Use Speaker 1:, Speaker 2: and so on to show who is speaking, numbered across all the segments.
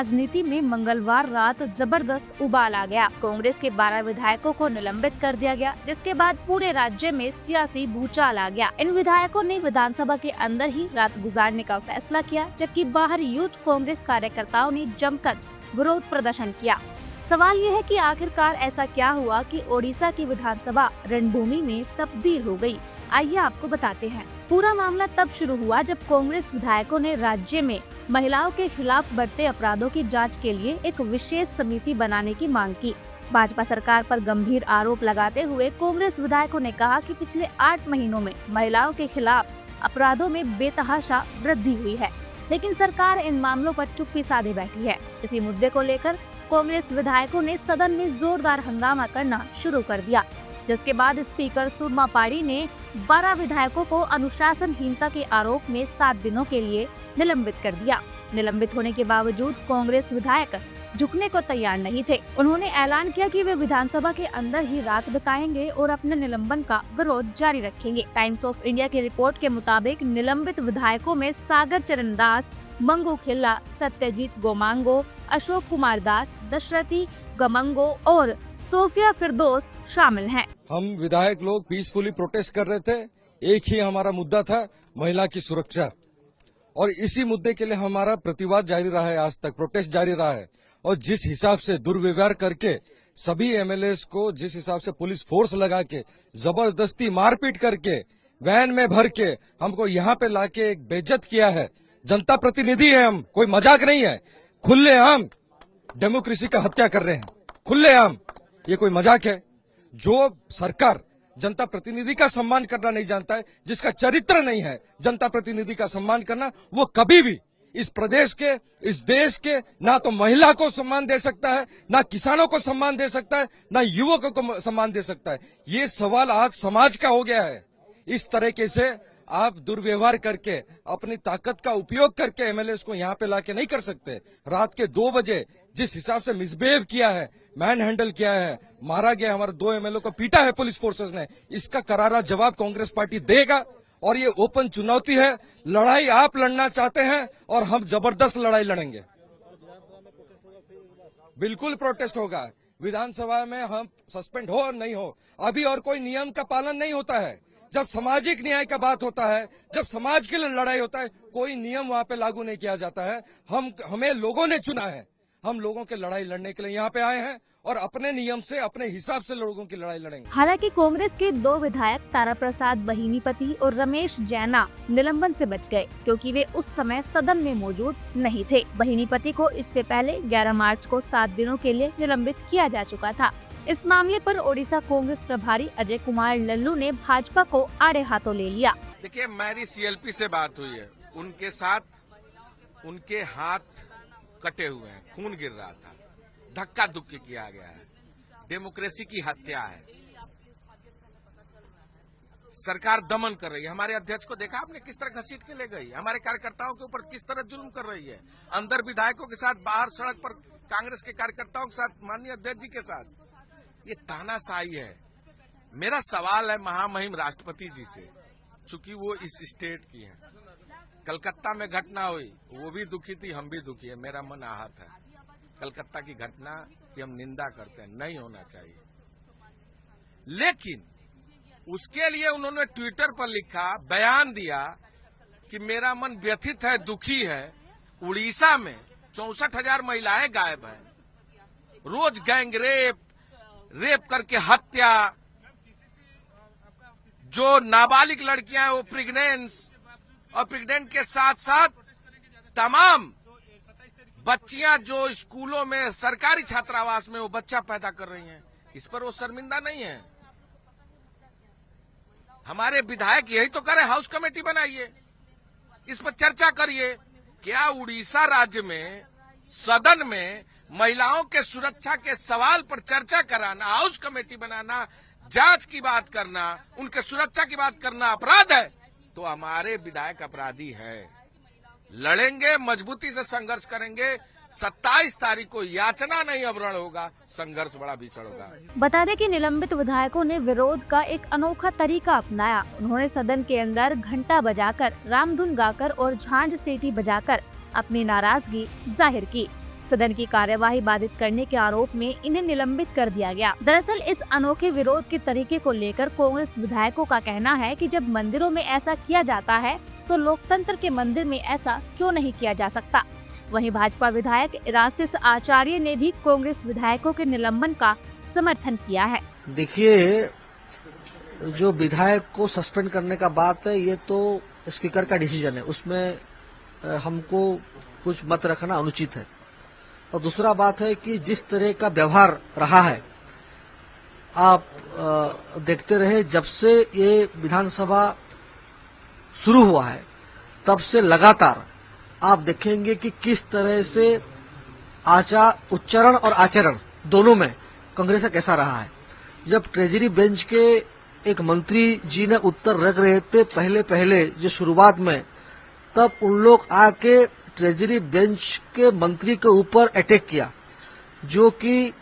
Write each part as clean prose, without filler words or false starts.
Speaker 1: राजनीति में मंगलवार रात जबरदस्त उबाल आ गया। कांग्रेस के 12 विधायकों को निलंबित कर दिया गया, जिसके बाद पूरे राज्य में सियासी भूचाल आ गया। इन विधायकों ने विधानसभा के अंदर ही रात गुजारने का फैसला किया, जबकि बाहर यूथ कांग्रेस कार्यकर्ताओं ने जमकर विरोध प्रदर्शन किया। सवाल ये है कि आखिरकार ऐसा क्या हुआ कि ओडिशा की विधानसभा रणभूमि में तब्दील हो गई। आइए आपको बताते हैं। पूरा मामला तब शुरू हुआ जब कांग्रेस विधायकों ने राज्य में महिलाओं के खिलाफ बढ़ते अपराधों की जांच के लिए एक विशेष समिति बनाने की मांग की। भाजपा सरकार पर गंभीर आरोप लगाते हुए कांग्रेस विधायकों ने कहा कि पिछले 8 महीनों में महिलाओं के खिलाफ अपराधों में बेतहाशा वृद्धि हुई है, लेकिन सरकार इन मामलों पर चुप्पी साधे बैठी है। इसी मुद्दे को लेकर कांग्रेस विधायकों ने सदन में जोरदार हंगामा करना शुरू कर दिया, जिसके बाद स्पीकर सुरमा पाड़ी ने 12 विधायकों को अनुशासनहीनता के आरोप में 7 दिनों के लिए निलंबित कर दिया। निलंबित होने के बावजूद कांग्रेस विधायक झुकने को तैयार नहीं थे। उन्होंने ऐलान किया कि वे विधानसभा के अंदर ही रात बिताएंगे और अपने निलंबन का विरोध जारी रखेंगे। टाइम्स ऑफ इंडिया की रिपोर्ट के मुताबिक निलंबित विधायकों में सागर चरण दास, मंगू खिल्ला, सत्यजीत गोमांगो, अशोक कुमार दास, दशरथी गमंगो और सोफिया फिरदौस शामिल हैं।
Speaker 2: हम विधायक लोग पीसफुली प्रोटेस्ट कर रहे थे। एक ही हमारा मुद्दा था, महिला की सुरक्षा, और इसी मुद्दे के लिए हमारा प्रतिवाद जारी रहा है, आज तक प्रोटेस्ट जारी रहा है। और जिस हिसाब से दुर्व्यवहार करके सभी एमएलएस को, जिस हिसाब से पुलिस फोर्स लगा के जबरदस्ती मारपीट करके वैन में भर के हमको यहाँ पे लाके एक बेइज्जत किया है। जनता प्रतिनिधि है हम, कोई मजाक नहीं है। खुलेआम डेमोक्रेसी का हत्या कर रहे हैं, खुलेआम। ये कोई मजाक है? जो सरकार जनता प्रतिनिधि का सम्मान करना नहीं जानता है, जिसका चरित्र नहीं है जनता प्रतिनिधि का सम्मान करना, वो कभी भी इस प्रदेश के, इस देश के ना तो महिला को सम्मान दे सकता है, ना किसानों को सम्मान दे सकता है, ना युवकों को सम्मान दे सकता है। ये सवाल आज समाज का हो गया है। इस तरीके से आप दुर्व्यवहार करके, अपनी ताकत का उपयोग करके एमएलएस को यहाँ पे लाके नहीं कर सकते। रात के 2 बजे जिस हिसाब से मिसबिहेव किया है, मैन हैंडल किया है, मारा गया, हमारे 2 एमएलए को पीटा है पुलिस फोर्सेस ने, इसका करारा जवाब कांग्रेस पार्टी देगा। और ये ओपन चुनौती है। लड़ाई आप लड़ना चाहते हैं और हम जबरदस्त लड़ाई लड़ेंगे। बिल्कुल प्रोटेस्ट होगा। विधानसभा में हम सस्पेंड हो और नहीं हो, अभी और कोई नियम का पालन नहीं होता है। जब सामाजिक न्याय का बात होता है, जब समाज के लिए लड़ाई होता है, कोई नियम वहाँ पे लागू नहीं किया जाता है। हमें लोगों ने चुना है, हम लोगों के लड़ाई लड़ने के लिए यहाँ पे आए हैं और अपने नियम से, अपने हिसाब से लोगों की लड़ाई लड़ेंगे।
Speaker 1: हालांकि कांग्रेस के 2 विधायक तारा प्रसाद बहिनीपति और रमेश जैना निलंबन से बच गए, क्योंकि वे उस समय सदन में मौजूद नहीं थे। बहिनीपति को इससे पहले 11 मार्च को 7 दिनों के लिए निलंबित किया जा चुका था। इस मामले पर ओडिशा कांग्रेस प्रभारी अजय कुमार लल्लू ने भाजपा को आड़े हाथों ले लिया।
Speaker 3: देखिए, मेरी सीएलपी से बात हुई है, उनके साथ उनके हाथ कटे हुए हैं, खून गिर रहा था, धक्का धुक्की किया गया है, डेमोक्रेसी की हत्या है, सरकार दमन कर रही है। हमारे अध्यक्ष को देखा आपने किस तरह घसीट के ले गई, हमारे कार्यकर्ताओं के ऊपर किस तरह जुल्म कर रही है, अंदर विधायकों के साथ, बाहर सड़क पर कांग्रेस के कार्यकर्ताओं के साथ, माननीय अध्यक्ष जी के साथ। ये तानाशाही है। मेरा सवाल है महामहिम राष्ट्रपति जी से, चूंकि वो इस स्टेट की हैं। कलकत्ता में घटना हुई, वो भी दुखी थी, हम भी दुखी है, मेरा मन आहत है। कलकत्ता की घटना की हम निंदा करते हैं, नहीं होना चाहिए, लेकिन उसके लिए उन्होंने ट्विटर पर लिखा, बयान दिया कि मेरा मन व्यथित है, दुखी है। उड़ीसा में 64,000 महिलाएं गायब हैं, रोज गैंग रेप करके हत्या, जो नाबालिग लड़कियां हैं वो प्रेग्नेंस, और प्रेग्नेंट के साथ साथ तमाम बच्चियां जो स्कूलों में, सरकारी छात्रावास में वो बच्चा पैदा कर रही हैं, इस पर वो शर्मिंदा नहीं है। हमारे विधायक यही तो करें, हाउस कमेटी बनाइए, इस पर चर्चा करिए। क्या उड़ीसा राज्य में सदन में महिलाओं के सुरक्षा के सवाल पर चर्चा कराना, हाउस कमेटी बनाना, जांच की बात करना, उनके सुरक्षा की बात करना अपराध है? तो हमारे विधायक अपराधी है। लड़ेंगे, मजबूती से संघर्ष करेंगे। 27 तारीख को याचना नहीं अवरण होगा, संघर्ष बड़ा भीषण होगा।
Speaker 1: बता दें कि निलंबित विधायकों ने विरोध का एक अनोखा तरीका अपनाया। उन्होंने सदन के अंदर घंटा बजाकर, रामधुन गाकर और झांझ सीटी बजाकर अपनी नाराजगी जाहिर की। सदन की कार्यवाही बाधित करने के आरोप में इन्हें निलंबित कर दिया गया। दरअसल इस अनोखे विरोध के तरीके को लेकर कांग्रेस विधायकों का कहना है कि जब मंदिरों में ऐसा किया जाता है तो लोकतंत्र के मंदिर में ऐसा क्यों नहीं किया जा सकता। वहीं भाजपा विधायक इरासिस आचार्य ने भी कांग्रेस विधायकों के निलंबन का समर्थन किया है।
Speaker 4: देखिए, जो विधायक को सस्पेंड करने का बात है, ये तो स्पीकर का डिसीजन है, उसमें हमको कुछ मत रखना अनुचित है। और दूसरा बात है कि जिस तरह का व्यवहार रहा है, आप देखते रहे, जब से ये विधानसभा शुरू हुआ है तब से लगातार आप देखेंगे कि किस तरह से उच्चारण और आचरण दोनों में कांग्रेस का कैसा रहा है। जब ट्रेजरी बेंच के एक मंत्री जी ने उत्तर रख रहे थे पहले जो शुरुआत में, तब उन लोग आके ट्रेजरी बेंच के मंत्री के ऊपर अटैक किया, जो कि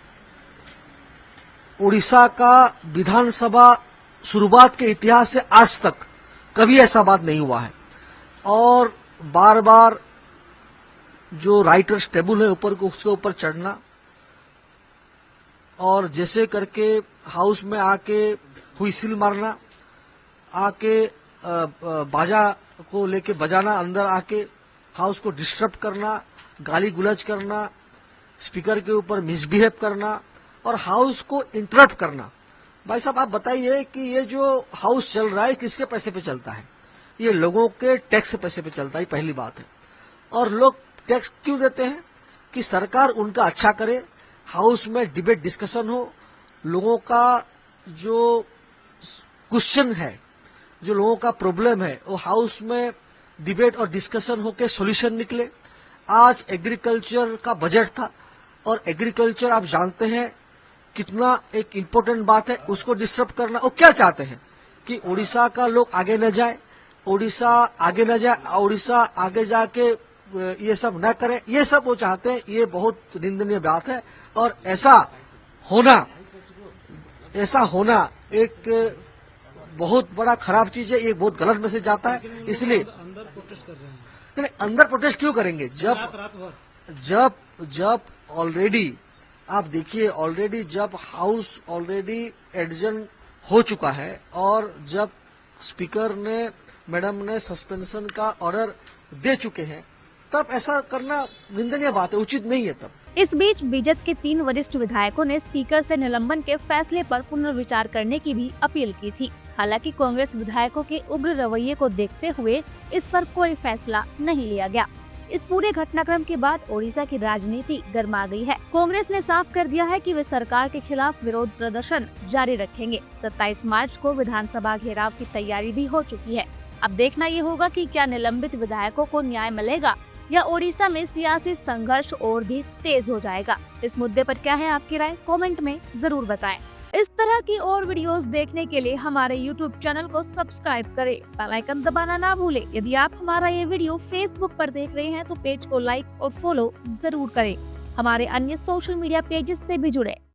Speaker 4: उड़ीसा का विधानसभा शुरुआत के इतिहास से आज तक कभी ऐसा बात नहीं हुआ है। और बार बार जो राइटर्स टेबल है ऊपर को, उसके ऊपर चढ़ना और जैसे करके हाउस में आके हुइसिल मारना, आके बाजा को लेके बजाना, अंदर आके हाउस को डिस्टर्ब करना, गाली गुलज करना, स्पीकर के ऊपर मिसबिहेव करना और हाउस को इंटरप्ट करना। भाई साहब, आप बताइए कि ये जो हाउस चल रहा है किसके पैसे पे चलता है? ये लोगों के टैक्स पैसे पे चलता है, पहली बात है। और लोग टैक्स क्यों देते हैं? कि सरकार उनका अच्छा करे, हाउस में डिबेट डिस्कशन हो, लोगों का जो क्वेश्चन है, जो लोगों का प्रॉब्लम है, वो हाउस में डिबेट और डिस्कशन होके सॉल्यूशन निकले। आज एग्रीकल्चर का बजट था और एग्रीकल्चर आप जानते हैं कितना एक इम्पोर्टेंट बात है, उसको डिस्टर्ब करना। वो क्या चाहते हैं कि उड़ीसा का लोग आगे न जाए, उड़ीसा आगे जाके ये सब न करें, ये सब वो चाहते हैं। ये बहुत निंदनीय बात है और ऐसा होना एक बहुत बड़ा खराब चीज है। ये बहुत गलत मैसेज जाता है। इसलिए अंदर प्रोटेस्ट क्यों करेंगे? जब ऑलरेडी आप देखिए, ऑलरेडी जब हाउस ऑलरेडी एडजर्न हो चुका है और जब स्पीकर ने, मैडम ने सस्पेंशन का ऑर्डर दे चुके हैं, तब ऐसा करना निंदनीय बात है, उचित नहीं है। तब
Speaker 1: इस बीच बीजेपी के 3 वरिष्ठ विधायकों ने स्पीकर से निलंबन के फैसले पर पुनर्विचार करने की भी अपील की थी। हालांकि कांग्रेस विधायकों के उग्र रवैये को देखते हुए इस पर कोई फैसला नहीं लिया गया। इस पूरे घटनाक्रम के बाद ओडिशा की राजनीति गर्मा गई है। कांग्रेस ने साफ कर दिया है कि वे सरकार के खिलाफ विरोध प्रदर्शन जारी रखेंगे। 27 मार्च को विधानसभा घेराव की तैयारी भी हो चुकी है। अब देखना ये होगा कि क्या निलंबित विधायकों को न्याय मिलेगा या ओडिशा में सियासी संघर्ष और भी तेज हो जाएगा। इस मुद्दे पर क्या है आपकी राय? कमेंट में जरूर बताएं। इस तरह की और वीडियोस देखने के लिए हमारे YouTube चैनल को सब्सक्राइब करें, बेल आइकन दबाना ना भूलें। यदि आप हमारा ये वीडियो Facebook पर देख रहे हैं तो पेज को लाइक और फॉलो जरूर करें। हमारे अन्य सोशल मीडिया पेजेस से भी जुड़े।